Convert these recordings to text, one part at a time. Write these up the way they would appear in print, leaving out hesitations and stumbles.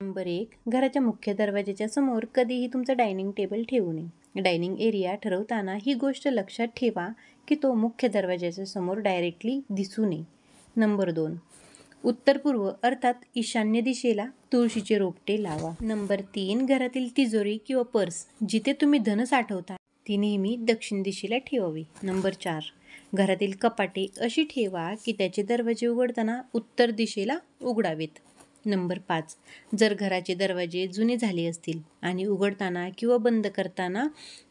Number 1, घराच्या मुख्य दरवाजाच्या समोर कधीही तुमचं डायनिंग टेबल ठेवू नये. डायनिंग एरिया ठरवताना ही गोष्ट लक्षात ठेवा की तो मुख्य दरवाजाच्या समोर डायरेक्टली दिसू नये. नंबर 2, उत्तर-पूर्व अर्थात ईशान्य दिशेला तुळशीचे रोपटे लावा. नंबर 3, घरातील तिजोरी किंवा पर्स जिथे तुम्ही धन साठवता ती नेहमी दक्षिण दिशेला ठेवावी. नंबर 4, घरातील कपाटे अशी ठेवा की त्याचे दरवाजे उघडताना उत्तर दिशेला उघडावेत. नंबर 5, जर घराचे दरवाजे जुने झाले असतील आणि उघडताना किंवा बंद करताना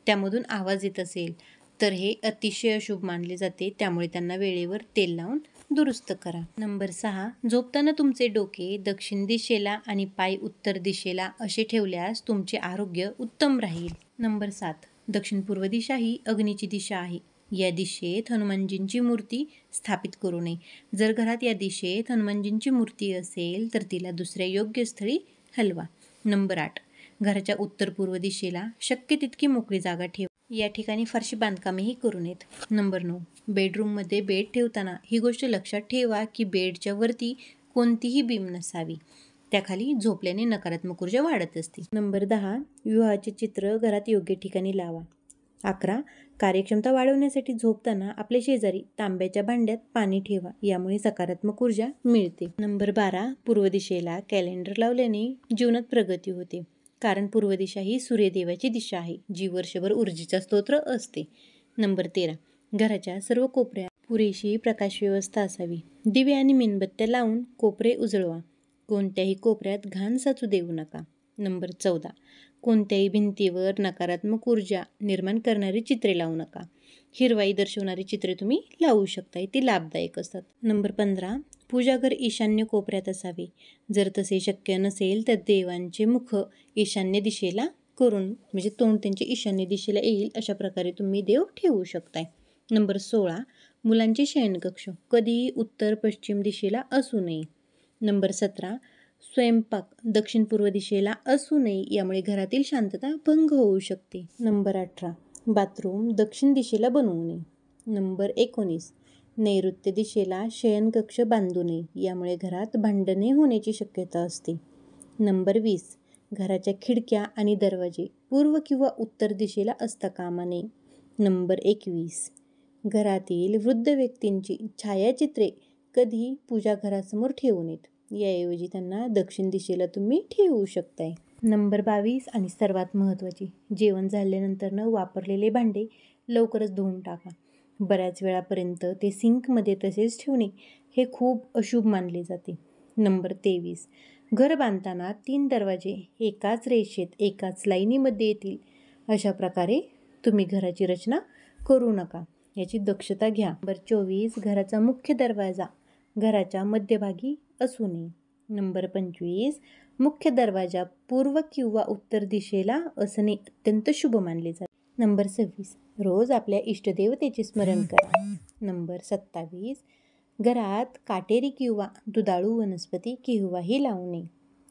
त्यामधून आवाज येत असेल तर हे अतिशय अशुभ मानले जाते, त्यामुळे त्यांना वेळेवर तेल लावून दुरुस्त करा. नंबर 6, झोपताना तुमचे डोके दक्षिण दिशेला आणि पाय उत्तर दिशेला असे ठेवल्यास तुमचे आरोग्य उत्तम राहील. नंबर 7, दक्षिण पूर्व दिशा ही अग्नीची दिशा आहे. या दिशेत हनुमानजींची मूर्ती स्थापित करू नये. जर घरात या दिशेत हनुमानजींची मूर्ती असेल तर तिला दुसऱ्या योग्य स्थळी हलवा. नंबर 8, घराच्या उत्तर पूर्व दिशेला शक्य तितकी मोकळी जागा ठेवा. या ठिकाणी फारशी बांधकामेही करू नयेत. नंबर 9, बेडरूममध्ये बेड ठेवताना ही गोष्ट लक्षात ठेवा की बेडच्या वरती कोणतीही बीम नसावी. त्याखाली झोपल्याने नकारात्मक ऊर्जा वाढत असते. नंबर 10, विवाहाचे चित्र घरात योग्य ठिकाणी लावा. 11, कार्यक्षमता वाढवण्यासाठी झोपताना आपल्या शेजारी तांब्याच्या भांड्यात पाणी ठेवा. यामुळे सकारात्मक ऊर्जा मिळते. नंबर 12, पूर्व दिशेला कॅलेंडर लावल्याने जीवनात प्रगती होते. कारण पूर्व दिशा ही सूर्यदेवाची दिशा आहे जी वर्षभर ऊर्जेचा स्तोत्र असते. नंबर 13, घराच्या सर्व कोपऱ्यात पुरेशी प्रकाश व्यवस्था असावी. दिवे आणि मेणबत्त्या लावून कोपरे उजळवा. कोणत्याही कोपऱ्यात घाण साचू देऊ नका. नंबर 14, कोणत्याही भिंतीवर नकारात्मक ऊर्जा निर्माण करणारी चित्रे लावू नका. हिरवाई दर्शवणारी चित्रे तुम्ही लावू शकता, ती लाभदायक असतात. नंबर 15, पूजाघर ईशान्य कोपऱ्यात असावे. जर तसे शक्य नसेल तर देवांचे मुख ईशान्य दिशेला करून म्हणजे तोंड त्यांचे ईशान्य दिशेला येईल अशा प्रकारे तुम्ही देव ठेवू शकताय. नंबर 16, मुलांचे शयनकक्ष कधीही उत्तर पश्चिम दिशेला असू नये. नंबर 17, स्वयंपाक दक्षिण पूर्व दिशेला असू नये. यामुळे घरातील शांतता भंग होऊ शकते. नंबर 18, बाथरूम दक्षिण दिशेला बनवू नये. नंबर 19, नैऋत्य दिशेला शयनकक्ष बांधू नये. यामुळे घरात भांडणे होण्याची शक्यता असते. नंबर 20, घराच्या खिडक्या आणि दरवाजे पूर्व किंवा उत्तर दिशेला असता कामा नये. नंबर 21, घरातील वृद्ध व्यक्तींची छायाचित्रे कधीही पूजाघरासमोर ठेवू नयेत. याऐवजी त्यांना दक्षिण दिशेला तुम्ही ठेवू शकताय. नंबर 22 आणि सर्वात महत्त्वाचे, जेवण झाल्यानंतर वापरलेले भांडे लवकरच धुवून टाका. बऱ्याच वेळापर्यंत ते सिंकमध्ये तसेच ठेवणे हे खूप अशुभ मानले जाते. नंबर 23, घर बांधताना 3 दरवाजे एकाच रेषेत एकाच लाईनीमध्ये येतील अशा प्रकारे तुम्ही घराची रचना करू नका, याची दक्षता घ्या. नंबर 24, घराचा मुख्य दरवाजा घराच्या मध्यभागी असू नये. नंबर 25, मुख्य दरवाजा पूर्व किंवा उत्तर दिशेला असणे अत्यंत शुभ मानले जाते. नंबर 26, रोज आपल्या इष्टदेवतेचे स्मरण करा. नंबर 27, घरात काटेरी किंवा दुधाळू वनस्पती केव्हाही लावू नये.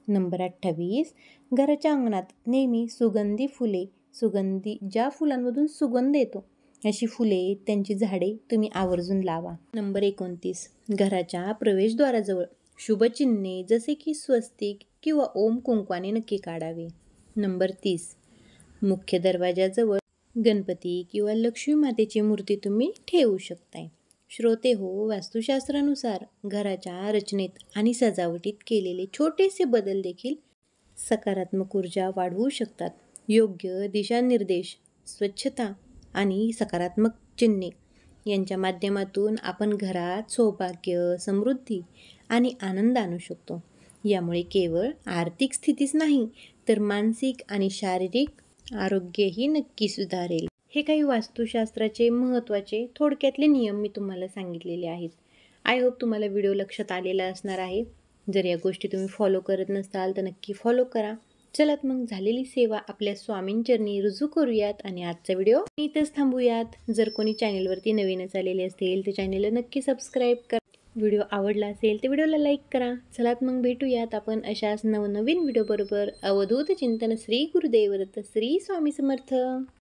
नंबर 28, घराच्या अंगणात नेहमी सुगंधी फुले ज्या फुलांमधून सुगंध येतो अशी फुले त्यांची झाडे तुम्ही आवर्जून लावा. नंबर 29, घराच्या प्रवेशद्वाराजवळ शुभचिन्हे जसे की स्वस्तिक किंवा ओम कुंकवाने नक्की काढावे. नंबर 30, मुख्य दरवाजाजवळ गणपती किंवा लक्ष्मी मातेची मूर्ती तुम्ही ठेवू शकताय. श्रोते हो, वास्तुशास्त्रानुसार घराच्या रचनेत आणि सजावटीत केलेले छोटेसे बदल देखील सकारात्मक ऊर्जा वाढवू शकतात. योग्य दिशानिर्देश, स्वच्छता आणि सकारात्मक चिन्हे यांच्या माध्यमातून आपण घरात सौभाग्य, समृद्धी आणि आनंद आणू शकतो. यामुळे केवळ आर्थिक स्थितीच नाही तर मानसिक आणि शारीरिक आरोग्यही नक्की सुधारेल. हे काही वास्तुशास्त्राचे महत्त्वाचे थोडक्यातले नियम मी तुम्हाला सांगितलेले आहेत. आय होप तुम्हाला व्हिडिओ लक्षात आलेला असणार आहे. जर या गोष्टी तुम्ही फॉलो करत नसाल तर नक्की फॉलो करा. चलात मग झालेली सेवा आपल्या स्वामींचरणी रुजू करूयात आणि आजचा व्हिडिओ इथंच थांबूयात. जर कोणी चॅनलवरती नवीनच आलेले असतील तर चॅनलला नक्की सबस्क्राईब करा. व्हिडिओ आवडला असेल तर व्हिडिओला लाईक करा. चलात मग भेटूयात आपण अशाच नवनवीन व्हिडिओ बरोबर. अवधूत चिंतन. श्री गुरुदेव दत्त. श्री स्वामी समर्थ.